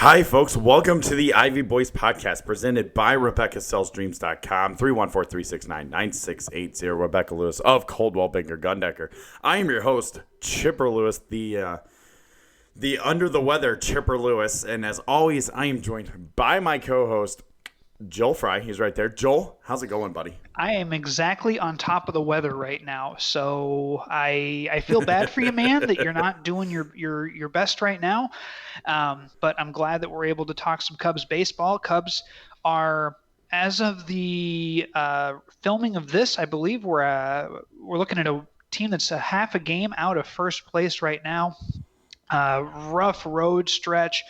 Hi, folks. Welcome to the Ivy Boys podcast presented by RebeccaSellsDreams.com, 314-369-9680. Rebecca Lewis of Coldwell Banker Gundecker. I am your host, Chipper Lewis, the under the weather Chipper Lewis. And as always, I am joined by my co-host, Joel Fry. He's right there. Joel, how's it going, buddy? I am exactly on top of the weather right now, so I feel bad for you, man, that you're not doing your best right now. But I'm glad that we're able to talk some Cubs baseball. Cubs are, as of the filming of this, I believe we're looking at a team that's a half a game out of first place right now. Rough road stretch,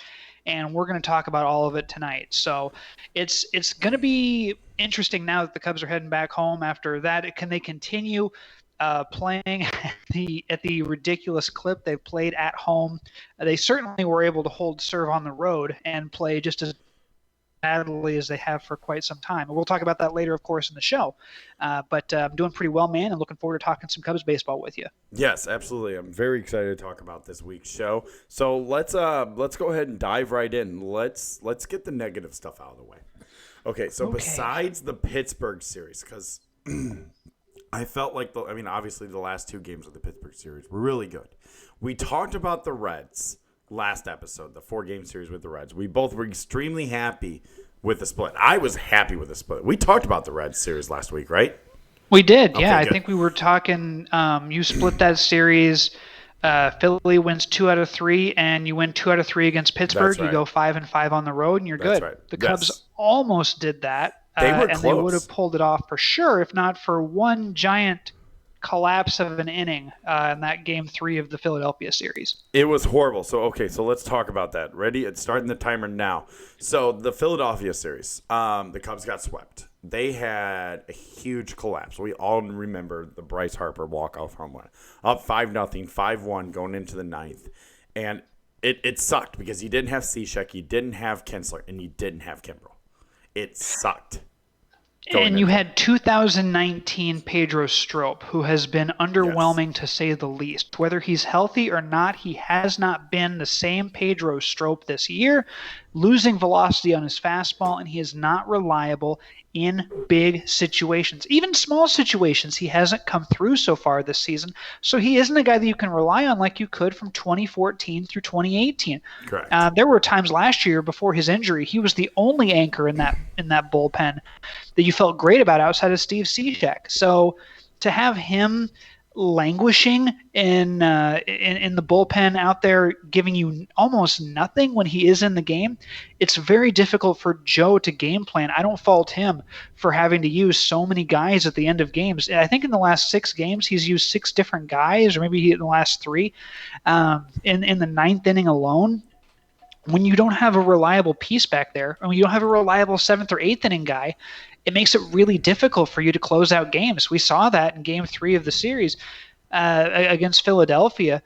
and we're going to talk about all of it tonight. So it's going to be interesting now that the Cubs are heading back home. After that, can they continue playing at the ridiculous clip they've played at home? They certainly were able to hold serve on the road and play just as badly as they have for quite some time. And we'll talk about that later, of course, in the show. But I'm doing pretty well, man, and looking forward to talking some Cubs baseball with you. Yes, absolutely. I'm very excited to talk about this week's show. So let's go ahead and dive right in. Let's get the negative stuff out of the way. Okay, so besides the Pittsburgh series, because I felt like obviously the last two games of the Pittsburgh series were really good. We talked about the Reds last episode, the 4-game series with the Reds. We both were extremely happy with the split. I was happy with the split. We talked about the Reds series last week, right? We did, Okay, yeah. I good. think we were talking. You split that series. Philly wins 2 out of 3, and you win 2 out of 3 against Pittsburgh. That's right. You go 5-5 on the road, and you're That's good. right. The Yes. Cubs almost did that, They were and close. they would have pulled it off for sure, if not for one giant collapse of an inning in that Game 3 of the Philadelphia series. It was horrible. So let's talk about that. Ready? It's starting the timer now. So the Philadelphia series, the Cubs got swept. They had a huge collapse. We all remember the Bryce Harper walk-off home run. Up 5-0, 5-1 going into the ninth. And it sucked because you didn't have Cishek, you didn't have Kinsler, and you didn't have Kimbrel. It sucked. And you had 2019 Pedro Strop, who has been underwhelming to say the least. Whether he's healthy or not, he has not been the same Pedro Strop this year, losing velocity on his fastball, and he is not reliable in big situations. Even small situations, he hasn't come through so far this season. So he isn't a guy that you can rely on like you could from 2014 through 2018. Correct. There were times last year before his injury, he was the only anchor in that bullpen that you felt great about outside of Steve Cishek. So to have him languishing in the bullpen out there, giving you almost nothing when he is in the game, it's very difficult for Joe to game plan. I don't fault him for having to use so many guys at the end of games. I think in the last 6 games he's used 6 different guys, or maybe in the last 3. In the ninth inning alone, when you don't have a reliable piece back there, and when you don't have a reliable 7th or 8th inning guy, it makes it really difficult for you to close out games. We saw that in Game 3 of the series against Philadelphia,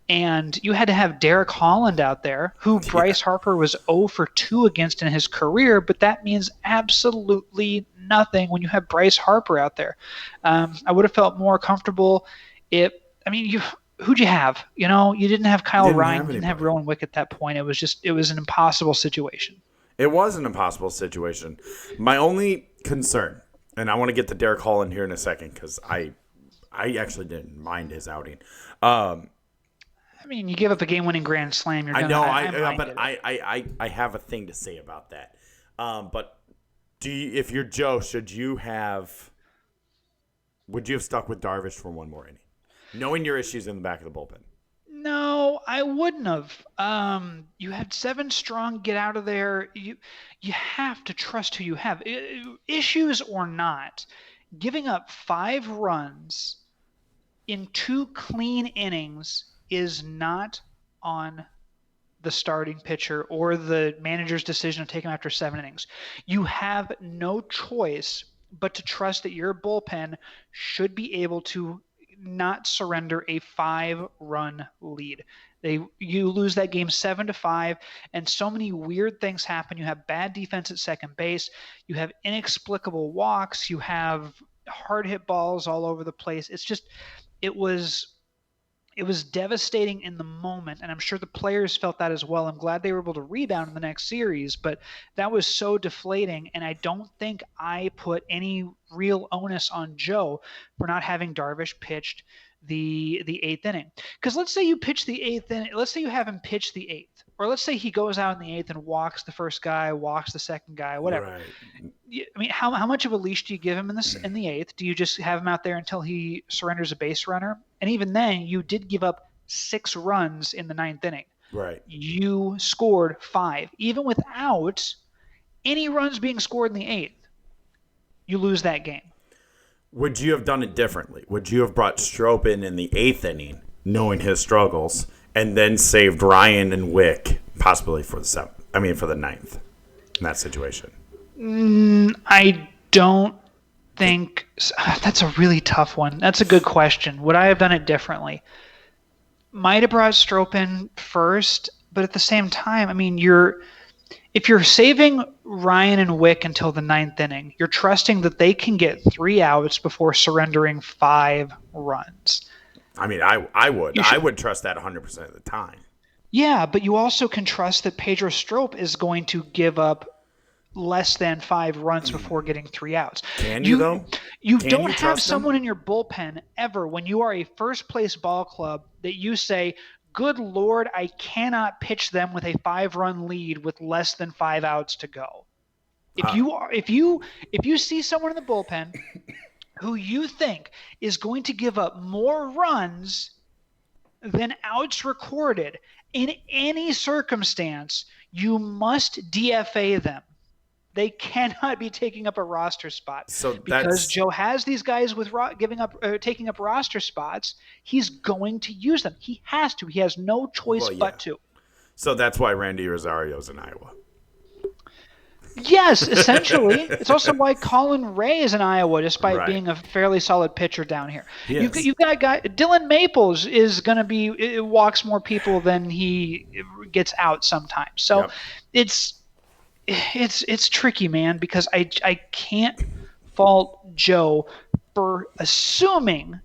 and you had to have Derek Holland out there, who Bryce Harper was 0 for 2 against in his career, but that means absolutely nothing when you have Bryce Harper out there. I would have felt more comfortable who'd you have? You didn't have Kyle Ryan, you didn't have Rowan Wick at that point. It was an impossible situation. It was an impossible situation. My only concern, and I want to get to Derek Holland here in a second because I actually didn't mind his outing. You give up a game-winning grand slam. I know, I have a thing to say about that. But if you're Joe, would you have stuck with Darvish for one more inning, knowing your issues in the back of the bullpen? No, I wouldn't have. You had 7 strong. Get out of there. You have to trust who you have. Issues or not, giving up 5 runs in 2 clean innings is not on the starting pitcher or the manager's decision to take him after 7 innings. You have no choice but to trust that your bullpen should be able to not surrender a 5-run lead. You lose that game 7-5, and so many weird things happen. You have bad defense at second base. You have inexplicable walks. You have hard hit balls all over the place. It it was devastating in the moment, and I'm sure the players felt that as well. I'm glad they were able to rebound in the next series, but that was so deflating, and I don't think I put any real onus on Joe for not having Darvish pitched the eighth inning. Because let's say you pitch the eighth inning, let's say you have him pitch the eighth, or let's say he goes out in the eighth and walks the first guy, walks the second guy, whatever. Right. I mean, how much of a leash do you give him in the eighth? Do you just have him out there until he surrenders a base runner? And even then, you did give up 6 runs in the ninth inning. Right. You scored 5. Even without any runs being scored in the eighth, you lose that game. Would you have done it differently? Would you have brought Strop in the 8th inning, knowing his struggles, and then saved Ryan and Wick possibly for the ninth in that situation? I don't think that's a really tough one. That's a good question. Would I have done it differently? Might have brought Strop in first, but at the same time, I mean, if you're saving Ryan and Wick until the ninth inning, you're trusting that they can get 3 outs before surrendering 5 runs. I mean, I would. I would trust that 100% of the time. Yeah, but you also can trust that Pedro Strop is going to give up less than 5 runs before getting 3 outs. Can you though? You don't have someone in your bullpen ever when you are a first place ball club that you say, good Lord, I cannot pitch them with a 5-run lead with less than 5 outs to go. If you see someone in the bullpen who you think is going to give up more runs than outs recorded in any circumstance, you must DFA them. They cannot be taking up a roster spot. Because Joe has these guys with taking up roster spots, he's going to use them. He has to. He has no choice but to. So that's why Randy Rosario's in Iowa. Yes, essentially. It's also why Colin Ray is in Iowa, despite being a fairly solid pitcher down here. You've got a guy, Dylan Maples is going to be, it walks more people than he gets out sometimes. So it's tricky, man, because I can't fault Joe for assuming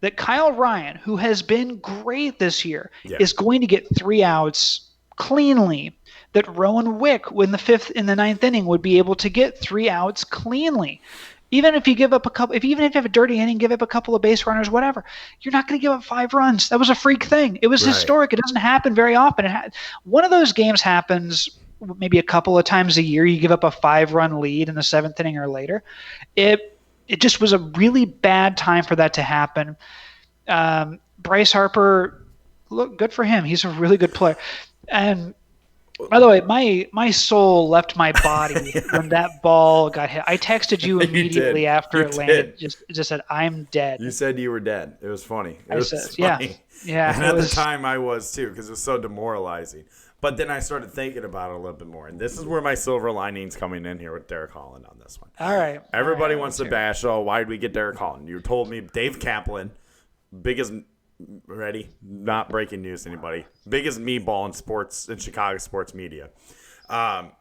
that Kyle Ryan, who has been great this year, is going to get 3 outs cleanly. That Rowan Wick in the ninth inning would be able to get 3 outs cleanly. Even if you give up even if you have a dirty inning, give up a couple of base runners, whatever, you're not going to give up 5 runs. That was a freak thing. It was historic. It doesn't happen very often. One of those games happens maybe a couple of times a year. You give up a 5-run lead in the 7th inning or later. It just was a really bad time for that to happen. Bryce Harper, look, good for him. He's a really good player. And by the way, my soul left my body when that ball got hit. I texted you immediately after it landed. Just said, "I'm dead." You said you were dead. It was funny. Yeah. And at the time, I was too, because it was so demoralizing. But then I started thinking about it a little bit more, and this is where my silver lining's coming in here with Derek Holland on this one. All right. Everybody wants to bash. Oh, why did we get Derek Holland? You told me Dave Kaplan, biggest. Ready? Not breaking news to anybody. Biggest meatball in sports, in Chicago sports media,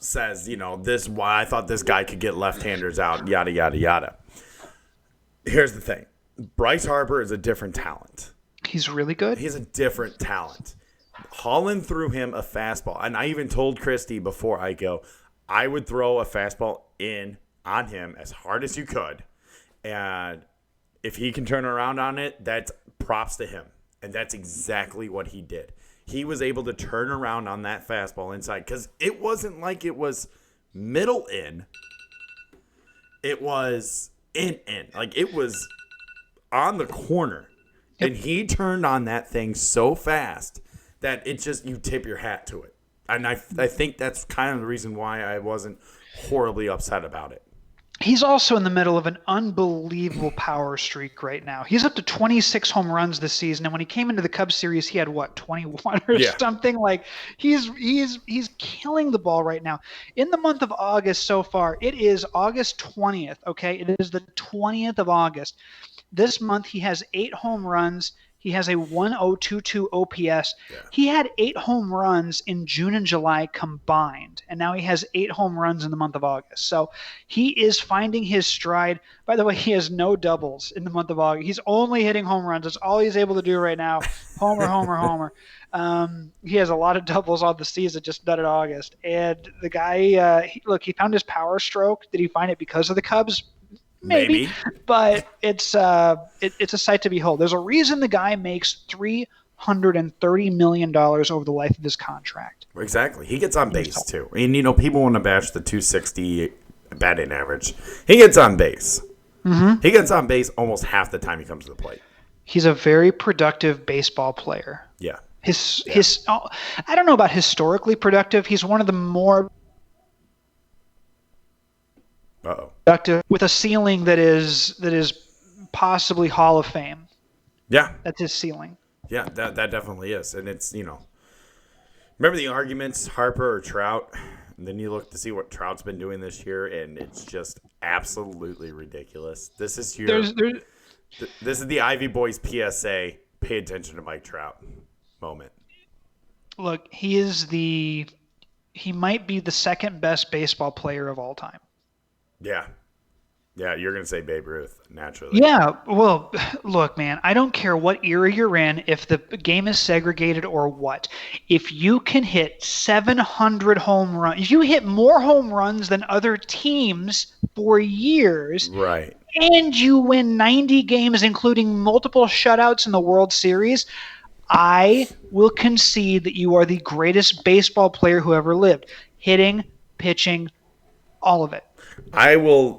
says, this why I thought this guy could get left-handers out, yada, yada, yada. Here's the thing. Bryce Harper is a different talent. He's really good? He's a different talent. Holland threw him a fastball, and I even told Christy before I go, I would throw a fastball in on him as hard as you could, and if he can turn around on it, that's props to him. And that's exactly what he did. He was able to turn around on that fastball inside because it wasn't like it was middle in. It was in. Like it was on the corner. Yep. And he turned on that thing so fast that it just, you tip your hat to it. And I think that's kind of the reason why I wasn't horribly upset about it. He's also in the middle of an unbelievable power streak right now. He's up to 26 home runs this season, and when he came into the Cubs series, he had 21 or something. Like he's killing the ball right now. In the month of August so far, it is August 20th. Okay, it is the 20th of August. This month he has 8 home runs. He He has a 1022 OPS. He had 8 home runs in June and July combined, and now he has 8 home runs in the month of August. So he is finding his stride. By the way, he has no doubles in the month of August. He's only hitting home runs. That's all he's able to do right now. Homer, homer, homer. He has a lot of doubles on the season, just not in August. And the guy, he found his power stroke. Did he find it because of the Cubs? Maybe. But it's a sight to behold. There's a reason the guy makes $330 million over the life of his contract. Exactly. He gets on base, too. And, people want to bash the 260 batting average. He gets on base. Mm-hmm. He gets on base almost half the time he comes to the plate. He's a very productive baseball player. Yeah. I don't know about historically productive. He's one of the more productive with a ceiling that is possibly Hall of Fame. Yeah. That's his ceiling. Yeah, that definitely is. And it's, remember the arguments, Harper or Trout? And then you look to see what Trout's been doing this year, and it's just absolutely ridiculous. This is this is the Ivy Boys PSA. Pay attention to Mike Trout moment. Look, he might be the second best baseball player of all time. Yeah. Yeah, you're going to say Babe Ruth, naturally. Yeah, well, look, man, I don't care what era you're in, if the game is segregated or what. If you can hit 700 home runs, if you hit more home runs than other teams for years, right, and you win 90 games, including multiple shutouts in the World Series, I will concede that you are the greatest baseball player who ever lived. Hitting, pitching, all of it. I will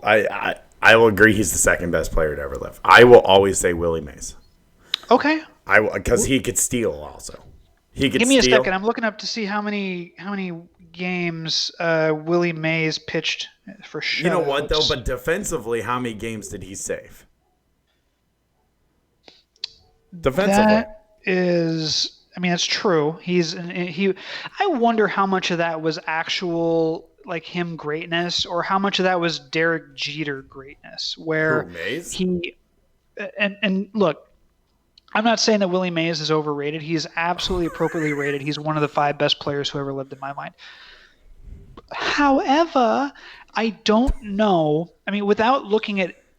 agree he's the second best player to ever live. I will always say Willie Mays. Okay. Because he could steal also. Give me a second. I'm looking up to see how many games Willie Mays pitched for shutouts. You know what, though? But defensively, how many games did he save? Defensively. That's true. I wonder how much of that was actual like him greatness, or how much of that was Derek Jeter greatness, where Mays? And look, I'm not saying that Willie Mays is overrated. He's absolutely appropriately rated. He's one of the 5 best players who ever lived in my mind. However, I don't know. I mean, without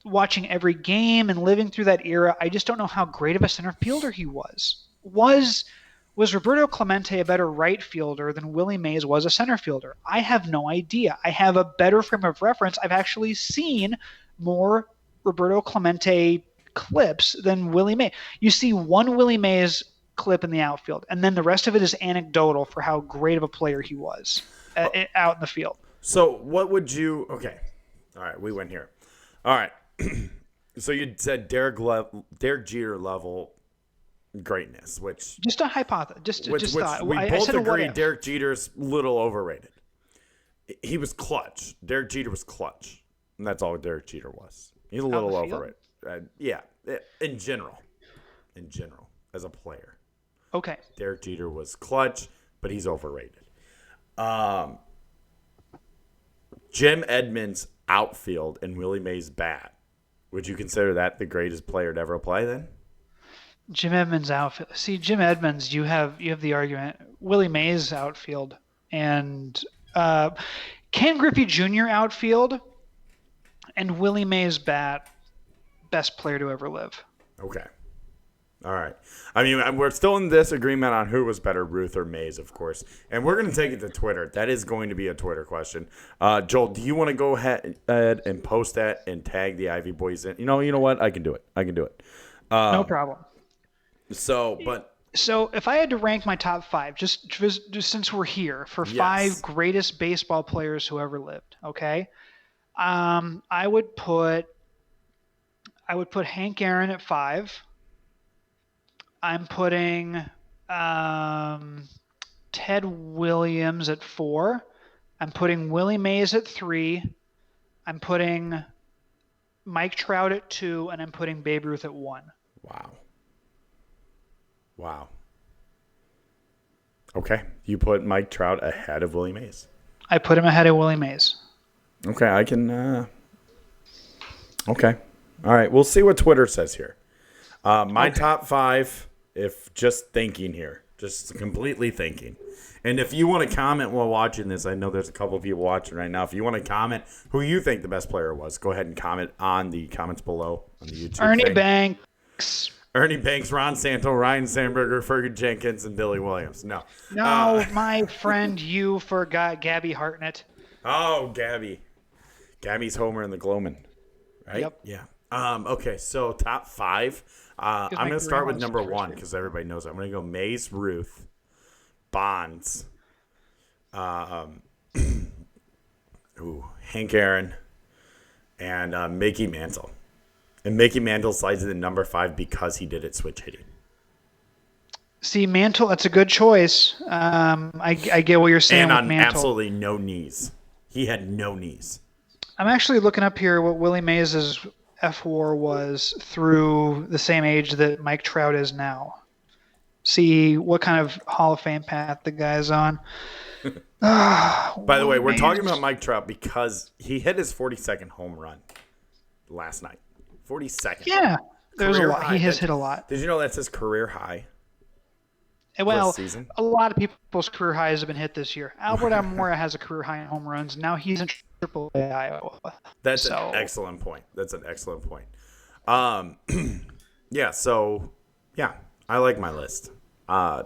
watching every game and living through that era, I just don't know how great of a center fielder he was. Was Roberto Clemente a better right fielder than Willie Mays was a center fielder? I have no idea. I have a better frame of reference. I've actually seen more Roberto Clemente clips than Willie Mays. You see one Willie Mays clip in the outfield, and then the rest of it is anecdotal for how great of a player he was out in the field. So what would you – okay. All right, we went here. All right. So you said Derek Jeter level – greatness, which just a hypothesis, just thought. We both agree Derek Jeter's a little overrated. He was clutch. Derek Jeter was clutch, and that's all Derek Jeter was. He's a little overrated. In general, as a player. Okay. Derek Jeter was clutch, but he's overrated. Jim Edmonds' outfield and Willie Mays' bat. Would you consider that the greatest player to ever play then? Jim Edmonds' outfield. See, Jim Edmonds, you have the argument. Willie Mays' outfield and Ken Griffey Jr. outfield and Willie Mays' bat, best player to ever live. Okay. All right. I mean, we're still in disagreement on who was better, Ruth or Mays, of course. And we're going to take it to Twitter. That is going to be a Twitter question. Joel, do you want to go ahead and post that and tag the Ivy Boys in? You know what? I can do it. No problem. So if I had to rank my top 5, just since we're here, for 5 greatest baseball players who ever lived, okay? I would put Hank Aaron at 5. I'm putting Ted Williams at 4. I'm putting Willie Mays at 3. I'm putting Mike Trout at 2, and I'm putting Babe Ruth at 1. Wow. Okay. You put Mike Trout ahead of Willie Mays. I put him ahead of Willie Mays. Okay, I can okay. All right, we'll see what Twitter says here. My top 5 If just thinking here, just completely thinking. And if you want to comment while watching this, I know there's a couple of people watching right now. If you want to comment who you think the best player was, go ahead and comment on the comments below on the YouTube Ernie thing. Banks. Ernie Banks, Ron Santo, Ryan Sandberger, Fergie Jenkins, and Billy Williams. No. My friend, you forgot Gabby Hartnett. Oh, Gabby. Gabby's homer in the Gloman. Right? Yep. Yeah. Okay, so top 5. I'm going to start with number 1 because everybody knows it. I'm going to go Mays Ruth, Bonds, Hank Aaron, and Mickey Mantle. And Mickey Mantle slides in number 5 because he did it switch hitting. See, Mantle, that's a good choice. I get what you're saying And with on Mantle. absolutely no knees. He had no knees. I'm actually looking up here what Willie Mays' F-WAR was through the same age that Mike Trout is now. See what kind of Hall of Fame path the guy's on. By the way, we're talking about Mike Trout because he hit his 42nd home run last night. 42nd. Yeah, there's Career a lot. high. He has hit a lot. Did you know that's his career high? Well, season? a lot of people's career highs have been hit this year. Albert Almora has a career high in home runs. Now he's in AAA Iowa. That's an excellent point. Yeah, so, yeah, I like my list. Yeah,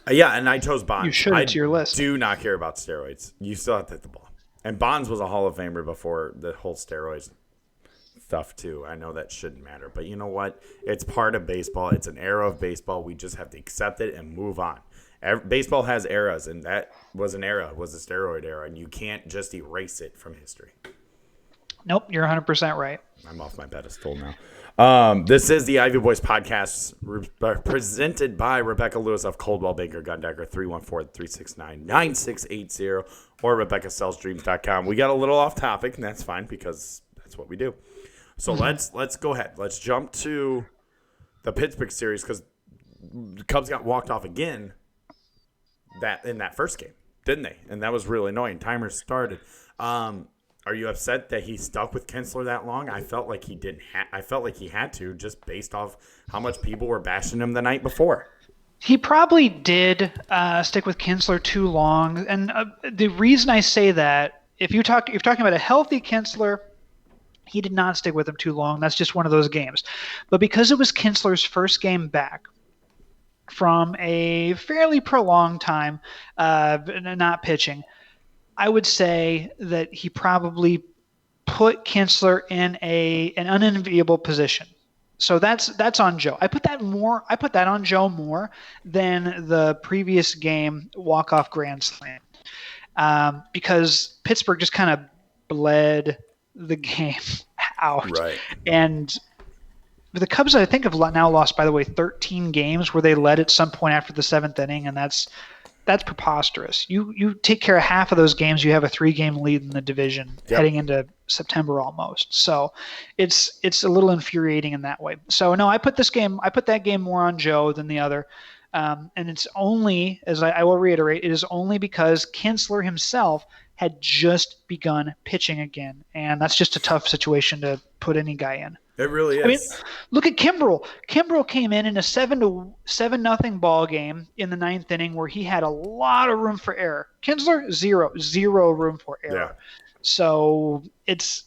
and I chose Bonds. You should. It's your list. I do not care about steroids. You still have to hit the ball. And Bonds was a Hall of Famer before the whole steroids stuff, too. I know that shouldn't matter. But you know what? It's part of baseball. It's an era of baseball. We just have to accept it and move on. Baseball has eras, and that was an era. It was a steroid era, and you can't just erase it from history. Nope, you're 100% right. I'm off my pedestal now. This is the Ivy Boys podcast presented by Rebecca Lewis of Coldwell Banker Gundecker, 314-369-9680, or RebeccaSellsDreams.com. We got a little off topic, and that's fine because that's what we do. So let's go ahead. Let's jump to the Pittsburgh series because the Cubs got walked off again in that first game, didn't they? And that was really annoying. Timer started. Are you upset that he stuck with Kinsler that long? I felt like he didn't. I felt like he had to, just based off how much people were bashing him the night before. He probably did stick with Kinsler too long, and the reason I say that, if you're talking about a healthy Kinsler, he did not stick with him too long. That's just one of those games. But because it was Kinsler's first game back from a fairly prolonged time not pitching, I would say that he probably put Kinsler in an unenviable position. So that's on Joe. I put that on Joe more than the previous game walk-off grand slam, because Pittsburgh just kind of bled the game out. Right. And the Cubs, I think, have now lost, by the way, 13 games where they led at some point after the 7th inning, and that's preposterous. You take care of half of those games, you have a 3-game lead in the division heading into September almost. So it's a little infuriating in that way. So no, I put that game more on Joe than the other. And it's only, as I will reiterate, it is only because Kinsler himself had just begun pitching again. And that's just a tough situation to put any guy in. It really is. I mean, look at Kimbrel. Kimbrel came in a 7-0 ball game in the 9th inning where he had a lot of room for error. Kinsler, zero room for error. Yeah. So it's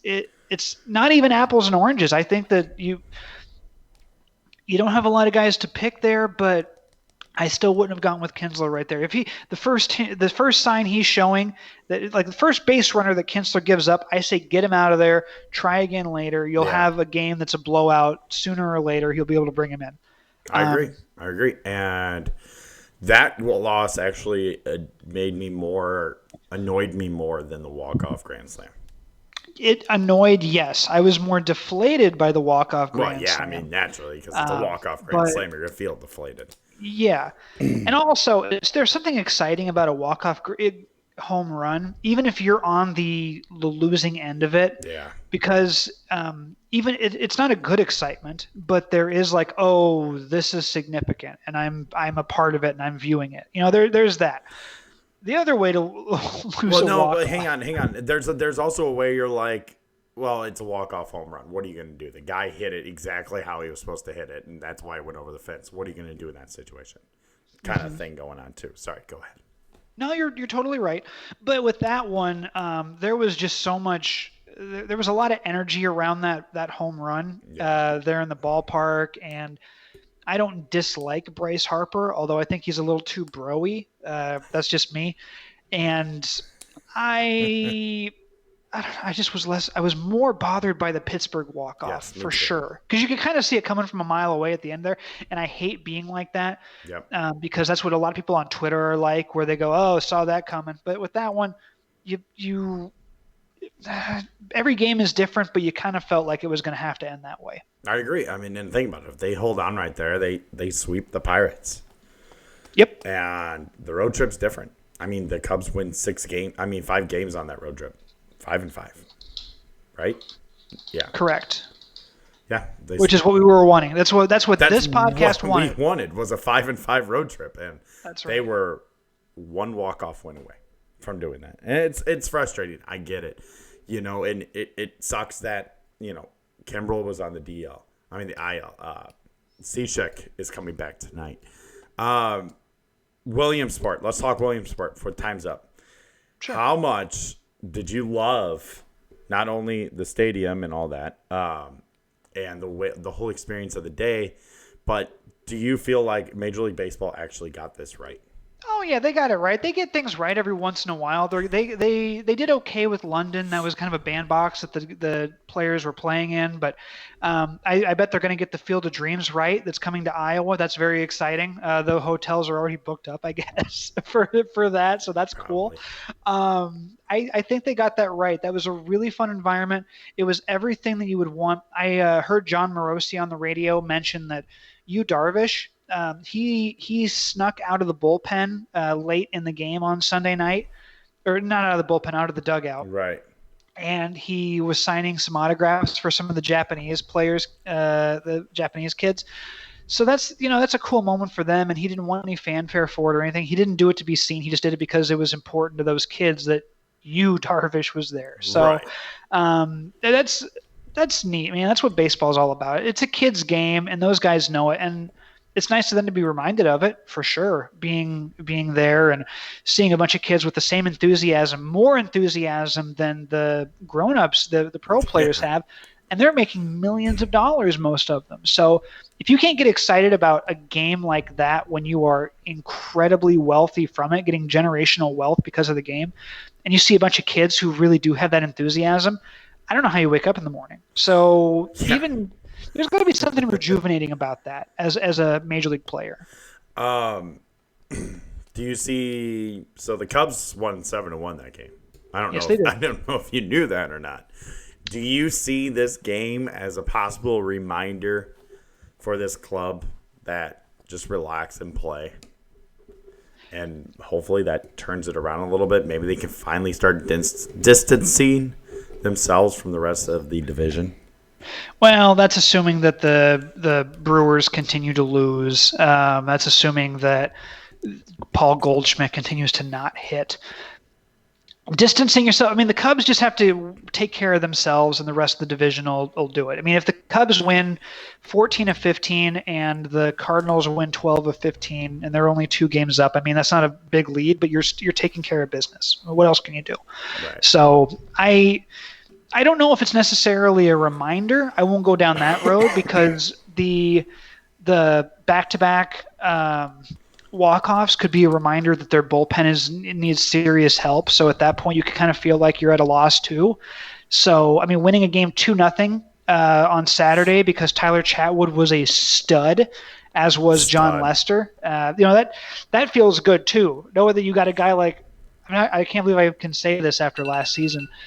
not even apples and oranges. I think that you don't have a lot of guys to pick there, but I still wouldn't have gone with Kinsler right there. If the first sign he's showing that, like the first base runner that Kinsler gives up, I say get him out of there. Try again later. You'll have a game that's a blowout sooner or later. He'll be able to bring him in. I agree. And that loss actually annoyed me more than the walk-off grand slam. It annoyed, yes. I was more deflated by the walk-off grand slam. I mean, naturally, because it's a walk-off grand slam, you're going to feel deflated. Yeah. And also, there's something exciting about a walk-off home run, even if you're on the losing end of it. Yeah. Because even it's not a good excitement, but there is like, oh, this is significant, and I'm a part of it, and I'm viewing it. You know, there's that. The other way to lose a walk-off. But hang on. There's also a way you're like, well, it's a walk-off home run. What are you going to do? The guy hit it exactly how he was supposed to hit it, and that's why it went over the fence. What are you going to do in that situation? Kind of thing going on, too. Sorry, go ahead. No, you're totally right. But with that one, there was just so much. There was a lot of energy around that home run there in the ballpark, and I don't dislike Bryce Harper, although I think he's a little too bro-y. That's just me, and I just was less. I was more bothered by the Pittsburgh walk-off for sure, because you could kind of see it coming from a mile away at the end there, and I hate being like that. Yep. Because that's what a lot of people on Twitter are like, where they go, "Oh, saw that coming." But with that one, you every game is different, but you kind of felt like it was going to have to end that way. I agree. I mean, and think about it. If they hold on right there, they sweep the Pirates. Yep. And the road trip's different. I mean, the Cubs win 5 games on that road trip. 5-5. Right? Yeah. Correct. Yeah. Which is what we were wanting. That's what this podcast wanted. We wanted was a 5-5 road trip, and that's right. They were one walk-off win away from doing that. And it's frustrating. I get it. You know, and it sucks that, you know, Kimbrel was on the DL. I mean, the IL. Cishek is coming back tonight. Williamsport. Let's talk Williamsport for time's up. Sure. How much did you love not only the stadium and all that, and the whole experience of the day, but do you feel like Major League Baseball actually got this right? Oh yeah, they got it right. They get things right every once in a while. They did okay with London. That was kind of a bandbox that the players were playing in. But I bet they're going to get the Field of Dreams right. That's coming to Iowa. That's very exciting. The hotels are already booked up, I guess, for that. So that's cool. I think they got that right. That was a really fun environment. It was everything that you would want. I heard John Morosi on the radio mention that Yu Darvish. He snuck out of the bullpen late in the game on Sunday night, or not out of the bullpen, out of the dugout. Right. And he was signing some autographs for some of the Japanese players, the Japanese kids. So that's a cool moment for them. And he didn't want any fanfare for it or anything. He didn't do it to be seen. He just did it because it was important to those kids that Yu Darvish was there. So that's neat, man. That's what baseball is all about. It's a kid's game, and those guys know it. And it's nice for them to be reminded of it, for sure, being there and seeing a bunch of kids with the same enthusiasm, more enthusiasm than the grown-ups, the pro players have, and they're making millions of dollars, most of them. So if you can't get excited about a game like that when you are incredibly wealthy from it, getting generational wealth because of the game, and you see a bunch of kids who really do have that enthusiasm, I don't know how you wake up in the morning. So even – there's got to be something rejuvenating about that as a major league player. Do you see? So the Cubs won 7-1 that game. I don't know if you knew that or not. Do you see this game as a possible reminder for this club that just relax and play, and hopefully that turns it around a little bit? Maybe they can finally start distancing themselves from the rest of the division. Well, that's assuming that the Brewers continue to lose. That's assuming that Paul Goldschmidt continues to not hit. Distancing yourself. I mean, the Cubs just have to take care of themselves, and the rest of the division will do it. I mean, if the Cubs win 14 of 15 and the Cardinals win 12 of 15, and they're only 2 games up, I mean, that's not a big lead, but you're taking care of business. What else can you do? Right. So I don't know if it's necessarily a reminder. I won't go down that road because the back-to-back walk-offs could be a reminder that their bullpen needs serious help. So at that point, you could kind of feel like you're at a loss too. So, I mean, winning a game 2-0 on Saturday because Tyler Chatwood was a stud, as was John Lester. That feels good too. Knowing that you got a guy like – I can't believe I can say this after last season –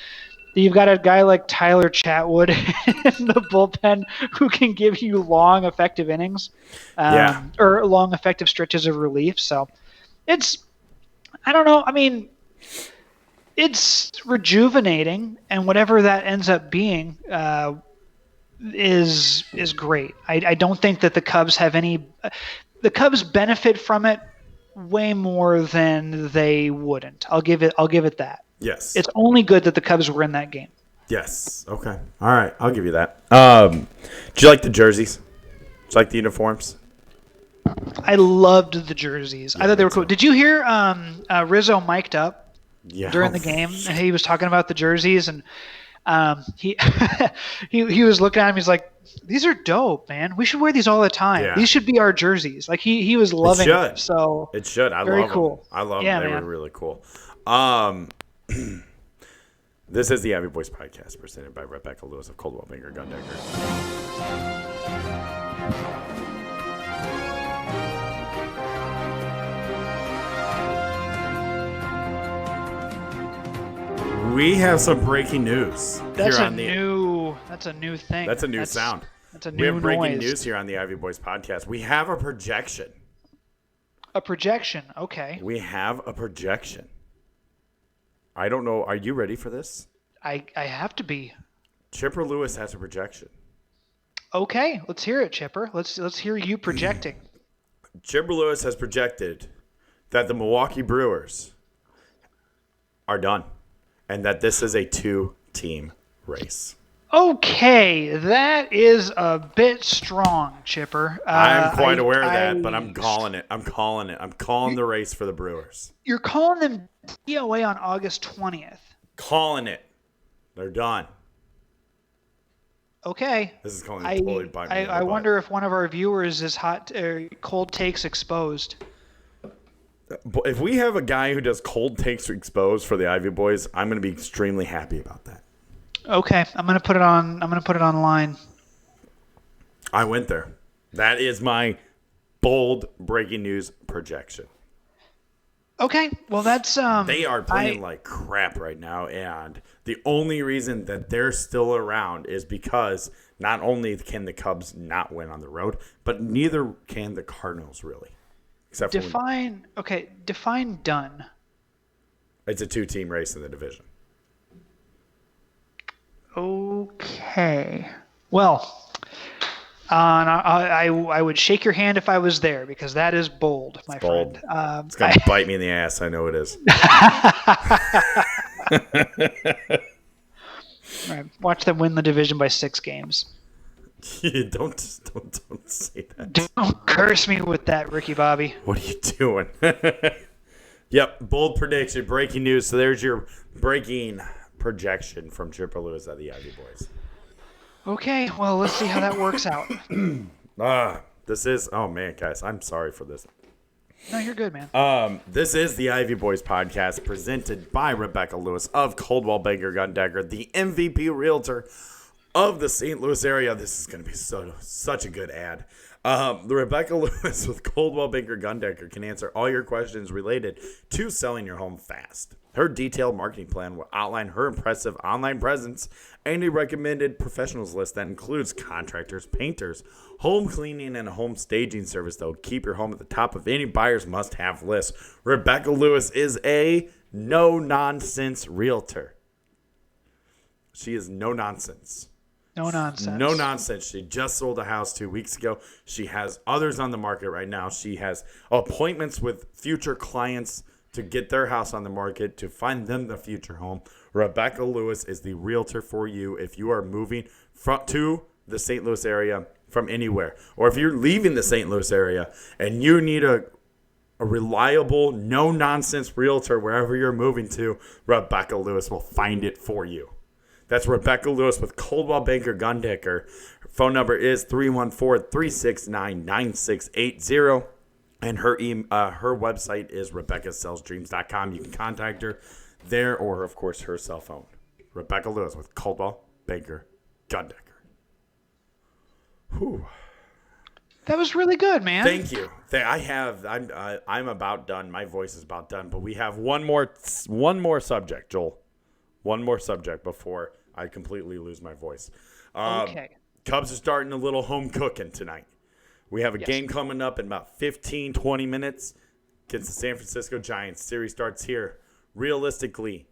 you've got a guy like Tyler Chatwood in the bullpen who can give you long, effective innings or long, effective stretches of relief. So I don't know. I mean, it's rejuvenating, and whatever that ends up being is great. I don't think that the Cubs have any – the Cubs benefit from it way more than they wouldn't. I'll give it that. Yes. It's only good that the Cubs were in that game. Yes. Okay. All right. I'll give you that. Did you like the jerseys? Did you like the uniforms? I loved the jerseys. I thought they me were cool. too. Did you hear Rizzo mic'd up Yeah. during the game, and he was talking about the jerseys, and he he was looking at him. He's like, "These are dope, man. We should wear these all the time. Yeah. These should be our jerseys." Like he was loving should. it. So It should. I very love cool. them. I love Yeah, them. They man. were really cool. This is the Ivy Boys podcast presented by Rebecca Lewis of Coldwell Banker Gundecker. We have some breaking news That's here a on the. new thing. That's a new sound. That's a We new have breaking noise. news here on the Ivy Boys podcast. We have a projection. A projection. Okay. We have a projection. I don't know. Are you ready for this? I have to be. Chipper Lewis has a projection. Okay, let's hear it, Chipper. Let's hear you projecting. Chipper Lewis has projected that the Milwaukee Brewers are done and that this is a 2-team race. Okay, that is a bit strong, Chipper. I'm quite aware of that, but I'm calling it. I'm calling the race for the Brewers. You're calling them DOA on August 20th. Calling it. They're done. Okay. This is going to totally bite me in the I butt. wonder if one of our viewers is cold takes exposed. But if we have a guy who does cold takes exposed for the Ivy Boys, I'm going to be extremely happy about that. Okay, I'm gonna put it online. I went there. That is my bold breaking news projection. Okay, well that's They are playing like crap right now, and the only reason that they're still around is because not only can the Cubs not win on the road, but neither can the Cardinals really. Except for define done. it's a 2-team race in the division. Okay. Well, I would shake your hand if I was there because that is bold, my Bold. friend. It's going to bite me in the ass. I know it is. All right, watch them win the division by 6 games. don't say that. Don't curse me with that, Ricky Bobby. What are you doing? Yep, bold prediction, breaking news. So there's your breaking projection from Chipper Lewis at the Ivy Boys. Okay, well, let's see how that works out. Oh man, guys, I'm sorry for this. No, you're good, man. This is the Ivy Boys podcast presented by Rebecca Lewis of Coldwell Banker Gundecker, the MVP realtor of the St. Louis area. This is going to be such a good ad. Rebecca Lewis with Coldwell Banker Gundecker can answer all your questions related to selling your home fast. Her detailed marketing plan will outline her impressive online presence and a recommended professionals list that includes contractors, painters, home cleaning, and a home staging service that will keep your home at the top of any buyer's must-have list. Rebecca Lewis is a no-nonsense realtor. She is no nonsense. No nonsense. No nonsense. She just sold a house 2 weeks ago. She has others on the market right now. She has appointments with future clients to get their house on the market, to find them the future home. Rebecca Lewis is the realtor for you if you are moving to the St. Louis area from anywhere. Or if you're leaving the St. Louis area and you need a reliable, no-nonsense realtor wherever you're moving to, Rebecca Lewis will find it for you. That's Rebecca Lewis with Coldwell Banker Gundecker. Phone number is 314-369-9680. And her website is RebeccaSellsDreams.com. You can contact her there or, of course, her cell phone. Rebecca Lewis with Coldwell Banker Gundecker. Whew. That was really good, man. Thank you. I'm about done. My voice is about done. But we have one more subject, Joel. One more subject before I completely lose my voice. Okay. Cubs are starting a little home cooking tonight. We have a game coming up in about 15, 20 minutes against the San Francisco Giants. Series starts here. Realistically,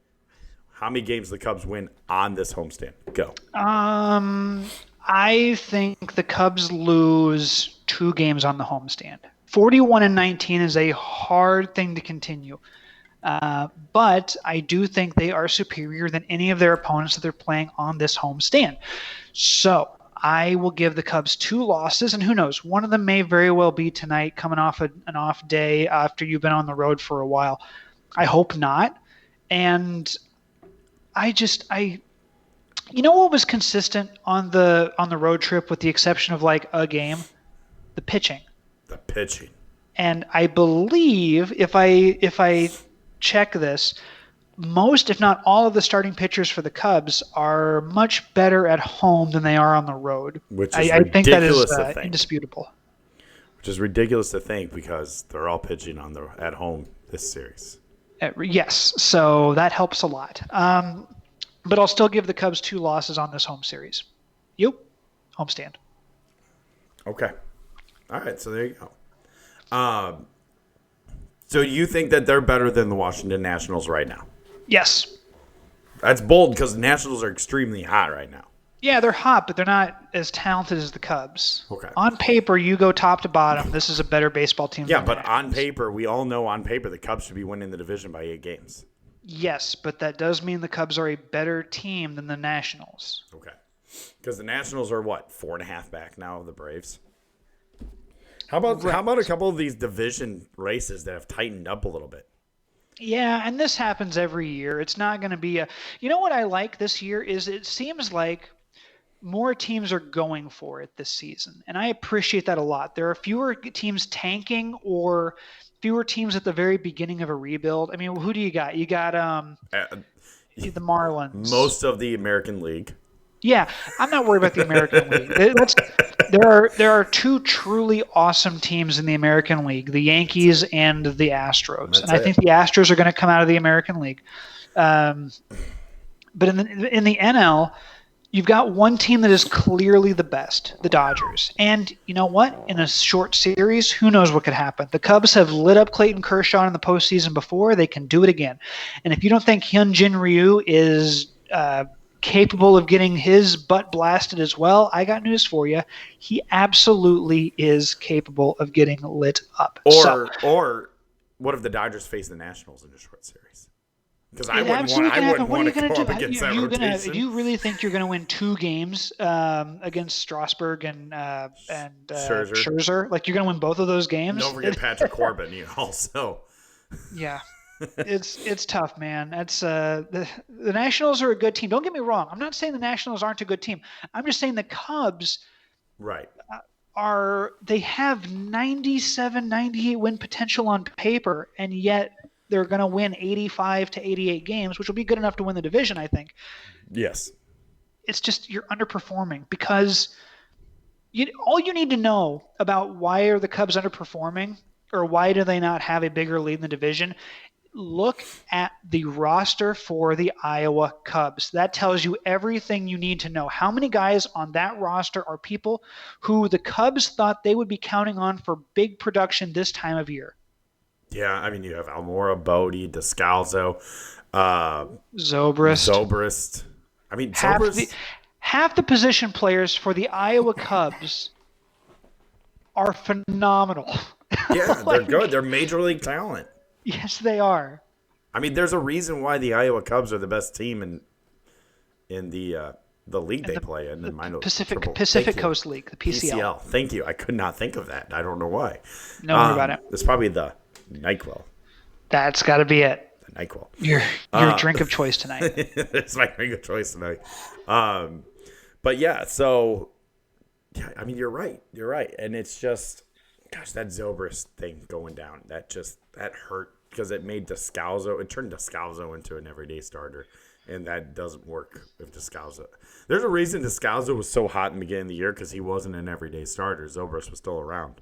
how many games the Cubs win on this homestand? Go. I think the Cubs lose 2 games on the homestand. 41-19 is a hard thing to continue. But I do think they are superior than any of their opponents that they're playing on this home stand. So I will give the Cubs 2 losses, and who knows, one of them may very well be tonight, coming off an off day after you've been on the road for a while. I hope not. And you know what was consistent on the road trip, with the exception of like a game? The pitching. The pitching. And I believe if I check this, most, if not all, of the starting pitchers for the Cubs are much better at home than they are on the road. Which is I think that is ridiculous to think. indisputable. Which is ridiculous to think because they're all pitching at home this series. Yes, so that helps a lot. But I'll still give the Cubs 2 losses on this home series. Yep, homestand. Okay. All right, so there you go. So you think that they're better than the Washington Nationals right now? Yes. That's bold because the Nationals are extremely hot right now. Yeah, they're hot, but they're not as talented as the Cubs. Okay. On paper, you go top to bottom, this is a better baseball team. Yeah, than the but on Nationals. paper, we all know on paper the Cubs should be winning the division by 8 games. Yes, but that does mean the Cubs are a better team than the Nationals. Okay. Because the Nationals are, 4.5 back now of the Braves? How about a couple of these division races that have tightened up a little bit? Yeah, and this happens every year. It's not going to be a... You know what I like this year is it seems like more teams are going for it this season, and I appreciate that a lot. There are fewer teams tanking or fewer teams at the very beginning of a rebuild. I mean, who do you got? You got the Marlins. Most of the American League. Yeah, I'm not worried about the American League. There are 2 truly awesome teams in the American League, the Yankees and the Astros. And I think the Astros are going to come out of the American League. But in the NL, you've got one team that is clearly the best, the Dodgers. And you know what? In a short series, who knows what could happen? The Cubs have lit up Clayton Kershaw in the postseason before. They can do it again. And if you don't think Hyunjin Ryu is capable of getting his butt blasted as well, I got news for you. He absolutely is capable of getting lit up. Or what if the Dodgers face the Nationals in a short series? Because I wouldn't want to go up against that rotation. Do you really think you're going to win 2 games against Strasburg and Scherzer? Like, you're going to win both of those games? Don't forget Patrick Corbin also. Yeah. It's tough, man. That's the Nationals are a good team. Don't get me wrong. I'm not saying the Nationals aren't a good team. I'm just saying the Cubs they have 97, 98 win potential on paper, and yet they're going to win 85 to 88 games, which will be good enough to win the division, I think. Yes. It's just you're underperforming because all you need to know about why are the Cubs underperforming or why do they not have a bigger lead in the division, look at the roster for the Iowa Cubs. That tells you everything you need to know. How many guys on that roster are people who the Cubs thought they would be counting on for big production this time of year? Yeah, I mean, you have Almora, Bodie, Descalso, Zobrist. I mean, half the position players for the Iowa Cubs are phenomenal. Yeah, they're good. They're major league talent. Yes, they are. I mean, there's a reason why the Iowa Cubs are the best team in the league they play in. The Pacific Coast League, the PCL. Thank you. I could not think of that. I don't know why. No worry about it. It's probably the NyQuil. That's got to be it. The NyQuil. Your drink of choice tonight. It's my drink of choice tonight. But yeah, so yeah, I mean, you're right. You're right, and it's just, gosh, that Zobrist thing going down, that hurt because it turned Descalso into an everyday starter, and that doesn't work if Descalso. There's a reason Descalso was so hot in the beginning of the year because he wasn't an everyday starter. Zobrist was still around.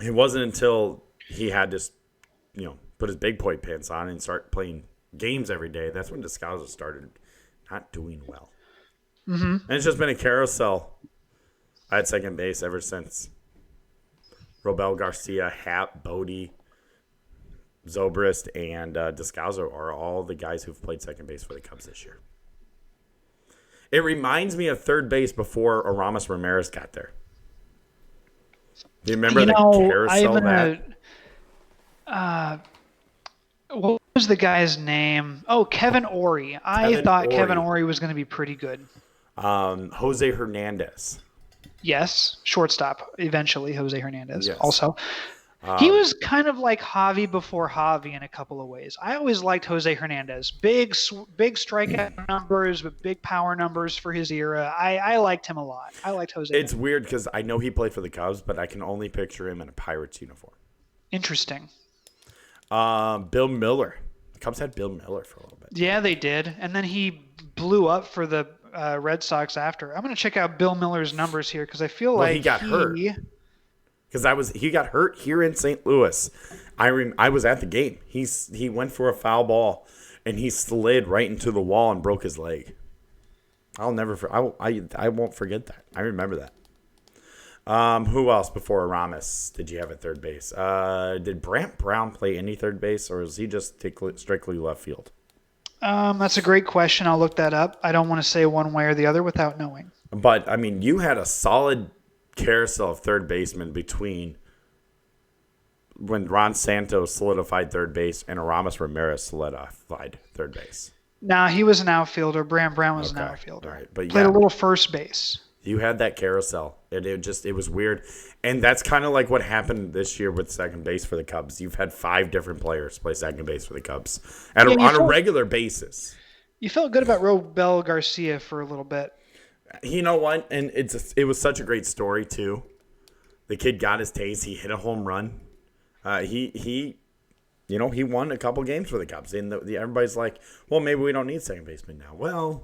It wasn't until he had to, put his big boy pants on and start playing games every day. That's when Descalso started not doing well. Mm-hmm. And it's just been a carousel at second base ever since. Robel Garcia, Happ, Bodie, Zobrist, and Descalso are all the guys who've played second base for the Cubs this year. It reminds me of third base before Aramis Ramirez got there. Do you remember the carousel? What was the guy's name? Oh, Kevin Ory. I Kevin thought Kevin Ory, Ory was going to be pretty good. Jose Hernandez. Yes, shortstop. Eventually, Jose Hernandez. Yes. Also, he was kind of like Javi before Javi in a couple of ways. I always liked Jose Hernandez. Big strikeout numbers, but big power numbers for his era. I liked him a lot. I liked Jose. It's Hernandez. weird because I know he played for the Cubs, but I can only picture him in a Pirates uniform. Interesting. Bill Miller. The Cubs had Bill Miller for a little bit. Yeah, they did, and then he blew up for the Red Sox after. I'm going to check out Bill Miller's numbers here because I feel like He got hurt because he got hurt here in St. Louis. I was at the game. He went for a foul ball and he slid right into the wall and broke his leg. I'll never. I won't forget that. I remember that. Who else before Aramis did you have at third base? Did Brant Brown play any third base, or is he just strictly left field? That's a great question. I'll look that up. I don't want to say one way or the other without knowing. But I mean, you had a solid carousel of third baseman between when Ron Santos solidified third base and Aramis Ramirez solidified third base. Nah, he was an outfielder. Brant Brown was an Okay. outfielder. All right. But Played yeah, a little first base. you had that carousel. It was weird. And that's kind of like what happened this year with second base for the Cubs. You've had 5 different players play second base for the Cubs on a regular basis. You felt good about Robel Garcia for a little bit. You know what? And it was such a great story too. The kid got his taste. He hit a home run. He won a couple games for the Cubs. And everybody's like, well, maybe we don't need second baseman now. Well,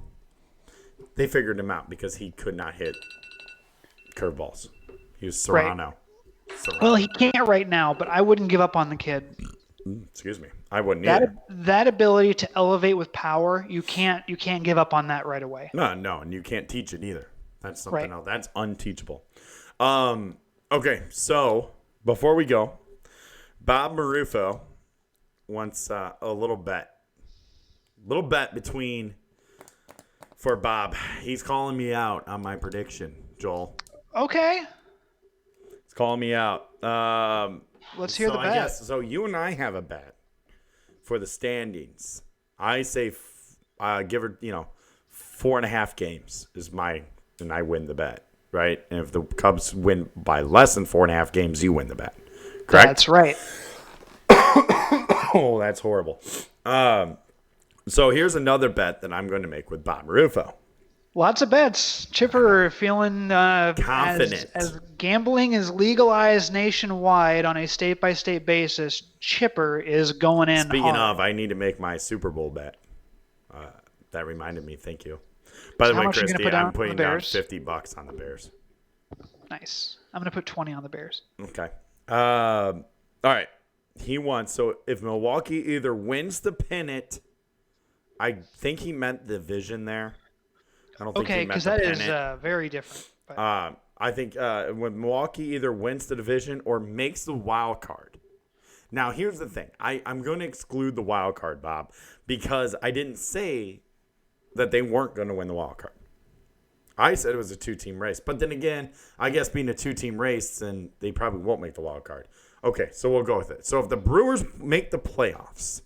they figured him out because he could not hit curveballs. He was Serrano. Right. Well, he can't right now, but I wouldn't give up on the kid. Excuse me. I wouldn't either. That ability to elevate with power, you can't give up on that right away. No, and you can't teach it either. That's something else. That's unteachable. Okay, so before we go, Bob Marufo wants a little bet. Little bet for Bob. He's calling me out on my prediction, Joel. Okay. He's calling me out. Let's hear the bet. So you and I have a bet for the standings. I say give her, 4.5 games is mine, and I win the bet, right? And if the Cubs win by less than 4.5 games, you win the bet. Correct? That's right. Oh, that's horrible. So here's another bet that I'm going to make with Bob Marufo. Lots of bets. Chipper feeling confident. As gambling is legalized nationwide on a state-by-state basis, Chipper is going in Speaking hard. of, I need to make my Super Bowl bet. That reminded me. Thank you. By the way, Christy, I'm putting down $50 on the Bears. Nice. I'm going to put 20 on the Bears. Okay. All right. He wants. So if Milwaukee either wins the pennant, I think he meant the division there. I don't think he meant the pennant. Okay, because that is very different. But. I think when Milwaukee either wins the division or makes the wild card. Now, here's the thing. I'm going to exclude the wild card, Bob, because I didn't say that they weren't going to win the wild card. I said it was a 2-team race. But then again, I guess being a 2-team race, then they probably won't make the wild card. Okay, so we'll go with it. So if the Brewers make the playoffs,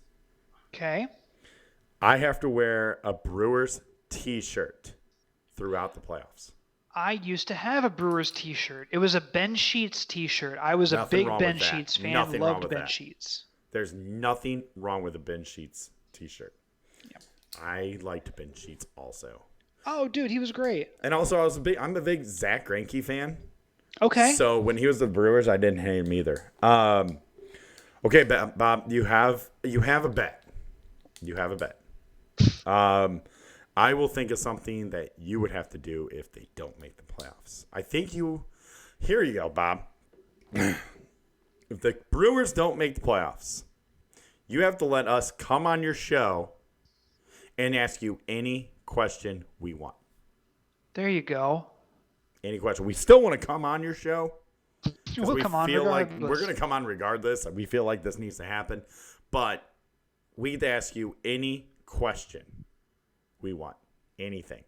okay, I have to wear a Brewers t-shirt throughout the playoffs. I used to have a Brewers t-shirt. It was a Ben Sheets t-shirt. I was a big Ben Sheets fan. Loved Ben Sheets. There's nothing wrong with a Ben Sheets t-shirt. Yep. I liked Ben Sheets also. Oh, dude, he was great. And also, I'm a big Zach Greinke fan. Okay. So when he was the Brewers, I didn't hate him either. Okay, Bob, you have a bet. You have a bet. I will think of something that you would have to do if they don't make the playoffs. I think here you go, Bob. If the Brewers don't make the playoffs, you have to let us come on your show and ask you any question we want. There you go. Any question. We still want to come on your show. We'll come on regardless. We're going to come on regardless. We feel like this needs to happen. But we'd ask you any question we want. Anything.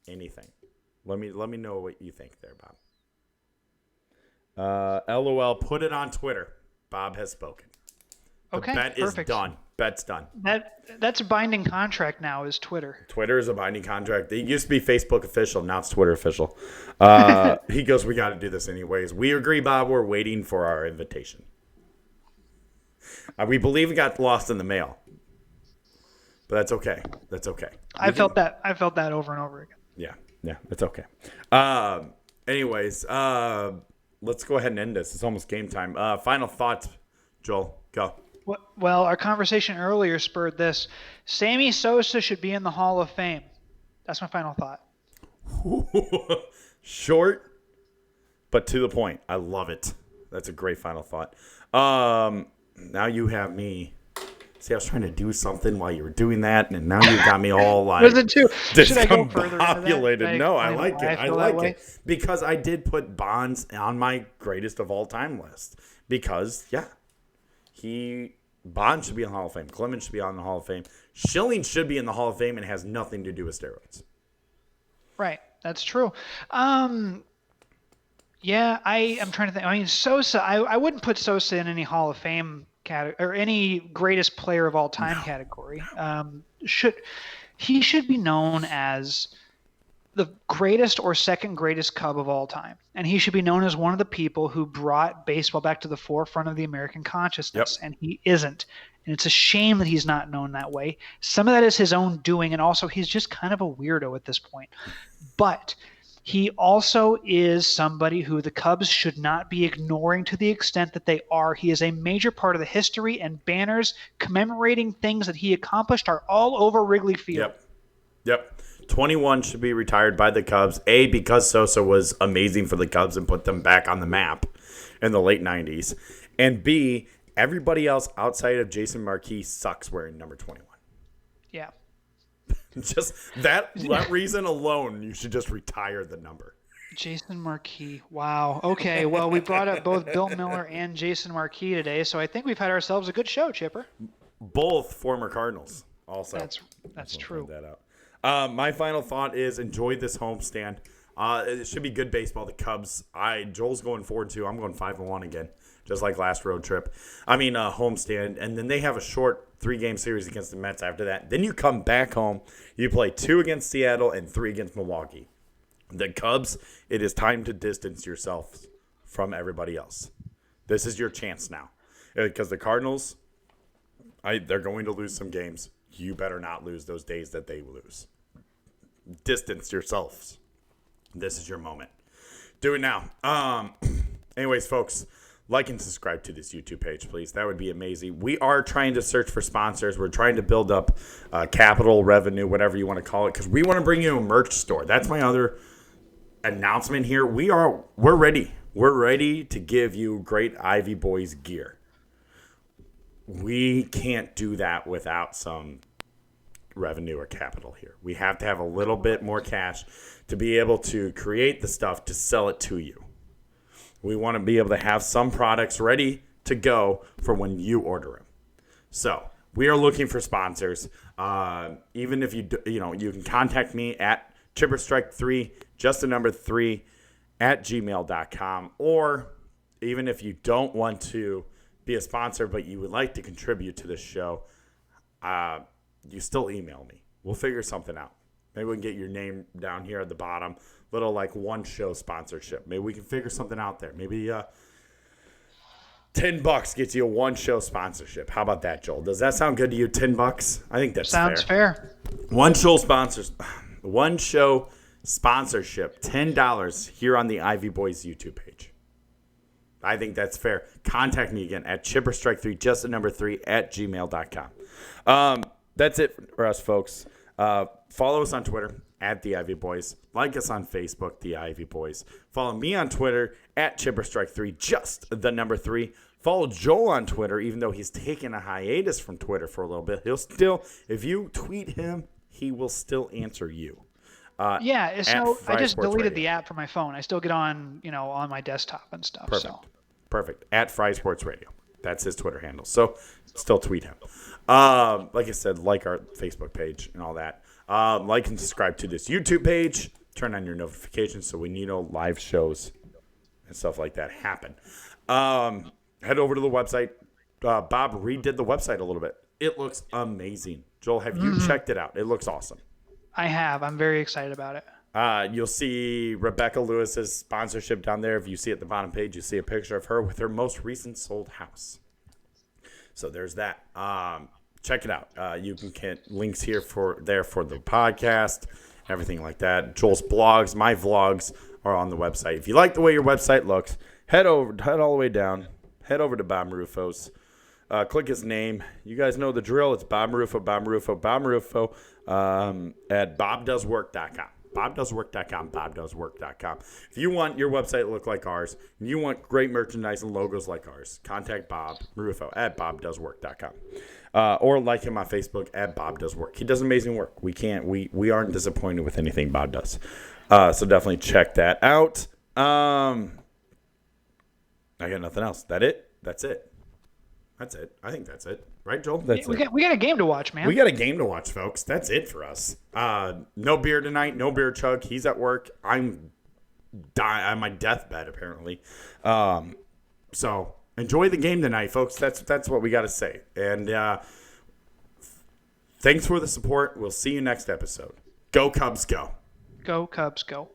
Let me know what you think there, Bob. LOL, put it on Twitter. Bob has spoken. The Okay, bet perfect. is done. Bet's done. That's a binding contract now. Is Twitter? Twitter is a binding contract. It used to be Facebook official. Now it's Twitter official. He goes, we got to do this anyways. We agree, Bob. We're waiting for our invitation. We believe it got lost in the mail. But that's okay. That's okay. I felt that over and over again. Yeah, it's okay. Anyways, let's go ahead and end this. It's almost game time. Final thoughts, Joel. Go. Well, our conversation earlier spurred this. Sammy Sosa should be in the Hall of Fame. That's my final thought. Short, but to the point. I love it. That's a great final thought. Now you have me. See, I was trying to do something while you were doing that, and now you got me all like Was it too? Should I go further into discombobulated. No, I like it. I I like it because I did put Bonds on my greatest of all time list because Bonds should be in the Hall of Fame. Clemens should be on the Hall of Fame. Schilling should be in the Hall of Fame and has nothing to do with steroids. Right, that's true. Yeah, I am trying to think. I mean, Sosa. I wouldn't put Sosa in any Hall of Fame category or any greatest player of all time category. He should be known as the greatest or second greatest Cub of all time, and he should be known as one of the people who brought baseball back to the forefront of the American consciousness. Yep. And he isn't, and it's a shame that he's not known that way. Some of that is his own doing, and also he's just kind of a weirdo at this point. But he also is somebody who the Cubs should not be ignoring to the extent that they are. He is a major part of the history, and banners commemorating things that he accomplished are all over Wrigley Field. Yep. 21 should be retired by the Cubs. A, because Sosa was amazing for the Cubs and put them back on the map in the late 90s. And B, everybody else outside of Jason Marquis sucks wearing number 21. Yeah. Just that reason alone, you should just retire the number. Jason Marquis. Wow. Okay. Well, we brought up both Bill Miller and Jason Marquis today, so I think we've had ourselves a good show, Chipper. Both former Cardinals. Also, that's true. That out. My final thought is enjoy this homestand. It should be good baseball. The Cubs. Joel's going 4-2. I'm going 5-1 again, just like last road trip. Homestand, and then they have a short 3-game series against the Mets after that. Then you come back home. You play 2 against Seattle and 3 against Milwaukee. The Cubs. It is time to distance yourself from everybody else. This is your chance now, because the Cardinals. They're going to lose some games. You better not lose those days that they lose. Distance yourselves. This is your moment. Do it now. Anyways, folks, like and subscribe to this YouTube page, please. That would be amazing. We are trying to search for sponsors. We're trying to build up capital, revenue, whatever you want to call it, because we want to bring you a merch store. That's my other announcement here. We're ready. We're ready to give you great Ivy Boys gear. We can't do that without some revenue or capital here. We have to have a little bit more cash to be able to create the stuff to sell it to you. We want to be able to have some products ready to go for when you order them. So we are looking for sponsors. Even if you can contact me at chipperstrike3, just the number 3 at gmail.com. Or even if you don't want to be a sponsor, but you would like to contribute to this show, you still email me. We'll figure something out. Maybe we can get your name down here at the bottom. Little like one show sponsorship. Maybe we can figure something out there. Maybe $10 gets you a one show sponsorship. How about that, Joel? Does that sound good to you? $10? I think that's sounds fair. One show sponsorship, $10 here on the Ivy Boys YouTube page. I think that's fair. Contact me again at chipperstrike3, just the number 3 at gmail.com. That's it for us, folks. Follow us on Twitter at the Ivy Boys. Like us on Facebook, the Ivy Boys. Follow me on Twitter at chipperstrike3, just the number 3. Follow Joel on Twitter, even though he's taken a hiatus from Twitter for a little bit. He'll still, if you tweet him, he will still answer you. Yeah, so I just deleted the app from my phone. I still get on, on my desktop and stuff. Perfect. At Fry Sports Radio. That's his Twitter handle. So still tweet him. Like I said, like our Facebook page and all that. Like and subscribe to this YouTube page. Turn on your notifications so when live shows and stuff like that happen. Head over to the website, Bob redid the website a little bit. It looks amazing. Joel, have you checked it out? It looks awesome. I have. I'm very excited about it. You'll see Rebecca Lewis's sponsorship down there. If you see at the bottom page, you see a picture of her with her most recent sold house. So there's that. Check it out. You can get links here for the podcast, everything like that. Joel's blogs, my vlogs are on the website. If you like the way your website looks, head all the way down. Head over to Bob Marufo's. Click his name. You guys know the drill. It's Bob Marufo at bobdoeswork.com. bobdoeswork.com. If you want your website to look like ours, and you want great merchandise and logos like ours, contact Bob Marufo at bobdoeswork.com. Or like him on Facebook at Bob Does Work. He does amazing work. We aren't disappointed with anything Bob does. So definitely check that out. I got nothing else. That's it. I think that's it. Right, Joel? We got a game to watch, man. We got a game to watch, folks. That's it for us. No beer tonight. No beer chug. He's at work. I'm dying on my deathbed, apparently. So enjoy the game tonight, folks. That's what we got to say. And thanks for the support. We'll see you next episode. Go Cubs, go. Go Cubs, go.